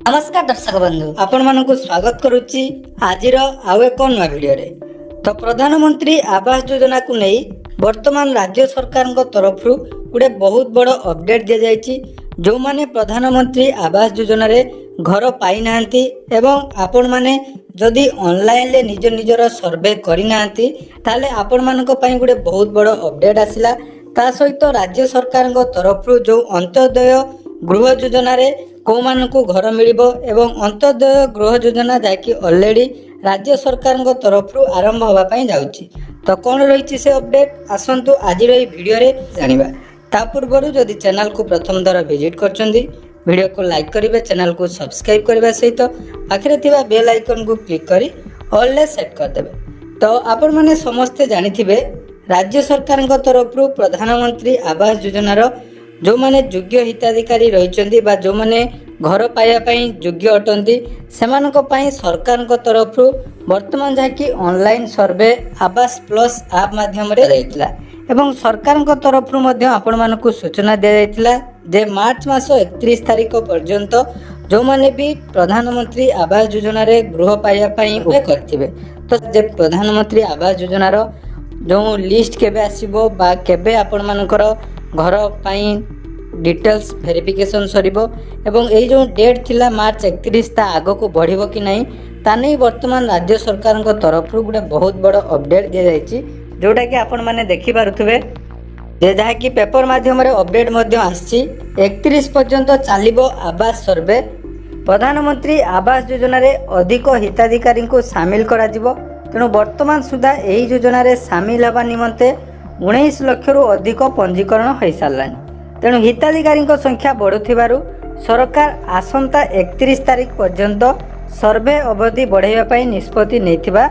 नमस्कार दर्शक बंधु आपण मानक स्वागत करुच्ची आज आउ एक नया भिडियो रे। तो प्रधानमंत्री आवास योजना को नहीं वर्तमान राज्य सरकार तरफ गोटे बहुत बड़ अपडेट दि जाइए। जो माने प्रधानमंत्री आवास योजना रे घर पाई नांती एवं आपण माने जदि ऑनलाइन ले निज निजर सर्वे करना ताले आपण मानक पई गोटे बहुत बड़ अपडेट आसिला। ता सहित राज्य सरकार तरफ जो अंत्योदय गृह योजना रे को मानकु घर मिलिबो एवं अंत्योदय गृह योजना जाकि ऑलरेडी राज्य सरकार तरफ आरंभ होगा पई जाउची। तो कौन रही से अपडेट आसंतु आज वीडियो रे जानिबा। ता पूर्व जदि चैनल को प्रथम थर विजिट करछंदी वीडियो को लाइक करिवे, चैनल को सब्सक्राइब करबा सहित पाखरे थिबा बेल आइकन को क्लिक करी ऑल ले सेट कर देबे। तो आपण माने समस्त जानिथिबे राज्य सरकार तरफ प्रधानमंत्री आवास योजना रो जो माने योग्य हिताधिकारी रही जो माने घर पाइबापी योग्य अटंती सेमानक पई सरकार तरफ वर्तमान जहाँकि ऑनलाइन सर्वे आवास प्लस ऐप माध्यम एवं सरकार तरफ आपण मानक सूचना दि जाइतिला जे मार्च मास 31 तारिख पर्यंत जो माने भी प्रधानमंत्री आवास योजना रे गृह पाइबापी करथिबे। तो जे प्रधानमंत्री आवास योजना रो जो लिस्ट केबे आसीबो बा केबे आपण मानकर घर पाई डिटेल्स वेरिफिकेशन सरिबो एवं ए जो डेट थिला मार्च 31 ता आगो को बढ़िबो कि नहीं ता नहीं वर्तमान राज्य सरकार तरफ गोटे बहुत बड़ अपडेट दि जाइए। जोटा कि आपण माने देखि पारुथबे जे जहा कि पेपर माध्यम रे अपडेट मध्य आछि 31 पर्यंत चलिबो आवास सर्वे। प्रधानमंत्री आवास योजना रे अधिक हिताधिकारी को शामिल करा जिवो। तेणु वर्तमान सुधा एही योजना रे शामिल होगा निमंते 19 लाख रु अधिक पंजीकरण हो सारानी। तेणु हिताधिकारी संख्या बढ़ुथिबारु सरकार आसंता 31 तारिख पर्यंत सर्वे अवधि बढ़ाइबा निष्पत्ति नैथिबा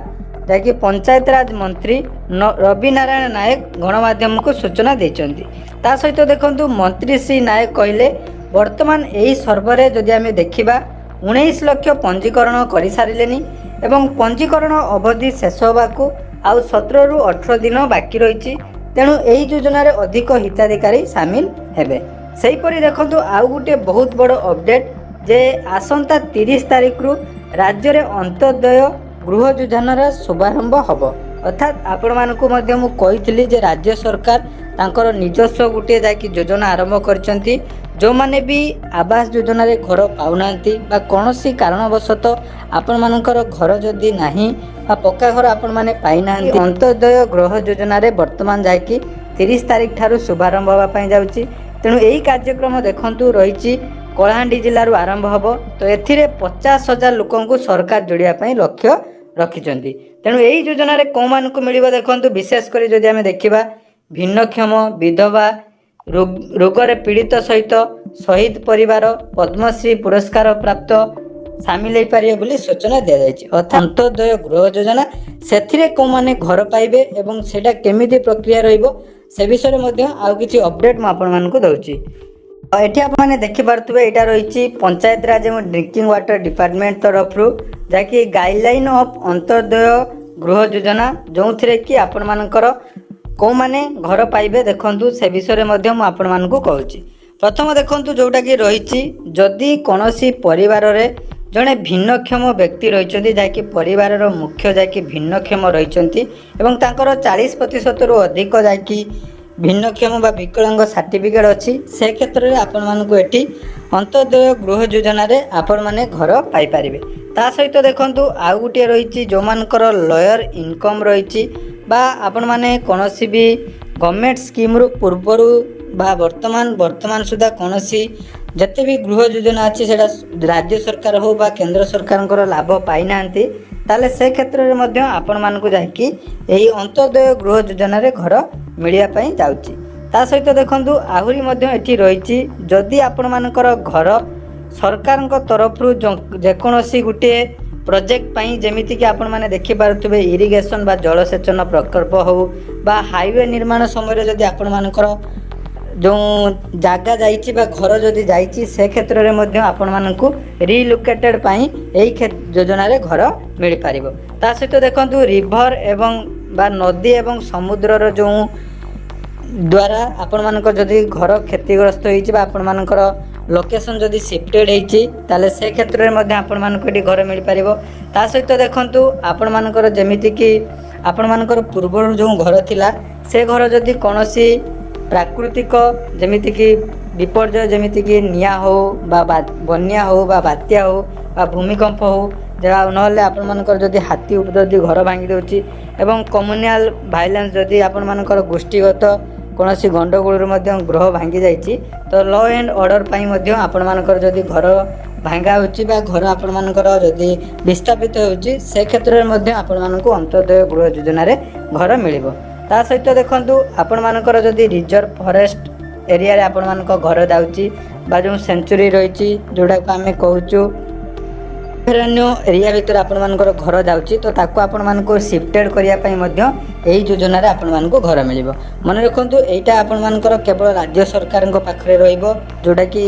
जाकि पंचायत राज मंत्री रवि नारायण नायक गणमाध्यम को सूचना देइचंती। ता सहित देखंतु मंत्री श्री नायक कहले वर्तमान एही सर्वे जदि आमे देखिबा 19 लाख पंजीकरण कर सारिलेनी एवं पंजीकरण अवधि शेष होबाकू आउ 17 रु 18 दिन बाकी रही। तेणु एही योजना रे अधिक हिताधिकारी शामिल हेबे। सेहीपरि देखंतु आउ गोटे बहुत बड़ अपडेट जे आसंता 30 तारिख रु राज्य रे अंत्योदय गृह योजनार शुभारंभ हबो। अर्थात आपण मानकु मध्य मु कहितली जे राज्य सरकार तांकर निजस्व गोटे जाकि योजना आरंभ करचंती जो माने भी आवास योजना रे घर पाउनांती बा कोनोसी कारणवशत आपण मानकर घर जदी नाही बा पक्का घर आपण माने पाई नांती अंत्योदय गृह योजना रे वर्तमान जाकि 30 तारिख ठारू शुभारंभ होगा पई जाउची। तेणु एही कार्यक्रम देखंतु रहिची कलाहांडी जिल्ला रु आरंभ हबो। तो एथिरे 50,000 लोकन को सरकार जोड़िया पई लक्ष्य रखिचंती। तेणु एही योजना रे को मान को मिलिबो देखंतु विशेष करी जदि आमे देखिबा भिन्नक्षम विधवा रोग रे पीड़ित सहित शहीद परिवार पद्मश्री पुरस्कार प्राप्त शामिल हो बोली सूचना दि जाइए। अर्थात अंत्योदय गृह योजना से को माने घर पाइबे एवं सेटा केमिति प्रक्रिया रहिबो से विषय में आउ किछि अपडेट म आपण मानकु दउची। एठी आपण माने देखि पारतबे एटा रहिछि पंचायत राज एवं ड्रिंकिंग वाटर डिपार्टमेंट तरफ जाकि गाइडलाइन ऑफ अंत्योदय गृह योजना जो थिरे कि आपण मानकर को माने घर पाइबे देखंतु से विषय में आपण मानकु कहूची। प्रथम देखंतु जोटा कि रहिछि जदि कोनोसी परिवार रे जड़े भिन्नक्षम व्यक्ति रही जहाँकि परिवार मुख्य जहाँकि भिन्नक्षम रही एवं तांकर 40% रु अधिक जहाँकि भिन्नक्षम बा विकलांग सर्टिफिकेट अच्छी से क्षेत्र में आपण मानकु एठी अंत्योदय गृह योजना रे आपण माने घर पाई परिबे। ता सहित देखंतु आउ गुटिए रही जो मानकर लॉयर इनकम रही बा आपण माने कोनोसी भी गवर्नमेंट स्कीम रु पूर्वरु बा वर्तमान सुधा कोनोसी जते भी गृह योजना अच्छी से राज्य सरकार हो बा केंद्र सरकार लाभ पाई नांती ताले से क्षेत्र में मध्य आपण मानकु जाकि एही अंत्योदय गृह योजना रे घर मिलिया पई जाउची। ता सहित देखंतु आहुरी मध्य एठी रहिची जदि आपण मानकर घर सरकार तरफ जेकोसी गुटे प्रोजेक्ट पाई जेमिति कि आपण माने देखि पारुथबे इरिगेशन बा जलसेचन प्रकल्प हो बा हाईवे निर्माण समय जदि आपण मानकर जो जागा जाइछि बा घर जदि जाइछि से क्षेत्र रे मध्य आपण मानकु रिलोकेटेड पाई एही योजना रे घर मिल पारिबो। ता सहित देखंतु रिवर एवं बा नदी एवं समुद्र रो जो द्वारा आपण मानकर जदि घर क्षतिग्रस्त होइछि बा आपण मानकर লোকেশন যদি সিফ୍টেড ହେଇଛି ତାହେଲେ ସେ କ୍ଷେତ୍ରରେ ମଧ୍ୟ ଆପଣମାନଙ୍କୁ ଏଠି ଘର ମିଳିପାରିବ। ତା ସହିତ ଦେଖନ୍ତୁ ଆପଣମାନଙ୍କର ଯେମିତିକି ଆପଣମାନଙ୍କର ପୂର୍ବରୁ ଯେଉଁ ଘର ଥିଲା ସେ ଘର ଯଦି କୌଣସି ପ୍ରାକୃତିକ ଯେମିତିକି ବିପର୍ଯ୍ୟୟ ଯେମିତିକି ନିଆଁ ହେଉ ବା ବନ୍ୟା ହେଉ ବା ବାତ୍ୟା ହେଉ ବା ଭୂମିକମ୍ପ ହେଉ ଯାହା ନହେଲେ ଆପଣମାନଙ୍କର ଯଦି ହାତୀ ଯଦି ଘର ଭାଙ୍ଗି ଦେଉଛି ଏବଂ କମ୍ୟୁନାଲ ଭାଇଲେନ୍ସ ଯଦି ଆପଣମାନଙ୍କର ଗୋଷ୍ଠୀଗତ କୌଣସି ଗଣ୍ଡଗୋଳରୁ ମଧ୍ୟ ଗୃହ ଭାଙ୍ଗି ଯାଇଛି ତ ଲ ଆଣ୍ଡ ଅର୍ଡ଼ର ପାଇଁ ମଧ୍ୟ ଆପଣମାନଙ୍କର ଯଦି ଘର ଭାଙ୍ଗା ହେଉଛି ବା ଘର ଆପଣମାନଙ୍କର ଯଦି ବିସ୍ଥାପିତ ହେଉଛି ସେ କ୍ଷେତ୍ରରେ ମଧ୍ୟ ଆପଣମାନଙ୍କୁ ଅନ୍ତର୍ଦୟ ଗୃହ ଯୋଜନାରେ ଘର ମିଳିବ। ତା ସହିତ ଦେଖନ୍ତୁ ଆପଣମାନଙ୍କର ଯଦି ରିଜର୍ଭ ଫରେଷ୍ଟ ଏରିଆରେ ଆପଣମାନଙ୍କ ଘର ଯାଉଛି ବା ଯେଉଁ ସେଞ୍ଚୁରୀ ରହିଛି ଯେଉଁଟାକୁ ଆମେ କହୁଛୁ ଅଭୟାରଣ୍ୟ ଏରିଆ ଭିତରେ ଆପଣମାନଙ୍କର ଘର ଯାଉଛି ତ ତାକୁ ଆପଣମାନଙ୍କୁ ସିଫ୍ଟେଡ଼ କରିବା ପାଇଁ ମଧ୍ୟ ଏହି ଯୋଜନାରେ ଆପଣମାନଙ୍କୁ ଘର ମିଳିବ। ମନେ ରଖନ୍ତୁ ଏଇଟା ଆପଣମାନଙ୍କର କେବଳ ରାଜ୍ୟ ସରକାରଙ୍କ ପାଖରେ ରହିବ ଯେଉଁଟାକି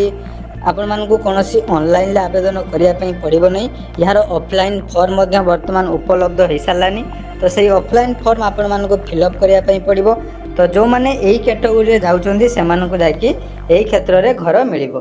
ଆପଣମାନଙ୍କୁ କୌଣସି ଅନଲାଇନ୍ରେ ଆବେଦନ କରିବା ପାଇଁ ପଡ଼ିବ ନାହିଁ। ଏହାର ଅଫଲାଇନ୍ ଫର୍ମ ମଧ୍ୟ ବର୍ତ୍ତମାନ ଉପଲବ୍ଧ ହୋଇସାରିଲାଣି ତ ସେଇ ଅଫଲାଇନ୍ ଫର୍ମ ଆପଣମାନଙ୍କୁ ଫିଲ୍ଅପ୍ କରିବା ପାଇଁ ପଡ଼ିବ। ତ ଯେଉଁମାନେ ଏହି କ୍ୟାଟେଗୋରିରେ ଯାଉଛନ୍ତି ସେମାନଙ୍କୁ ଯାଇକି ଏହି କ୍ଷେତ୍ରରେ ଘର ମିଳିବ।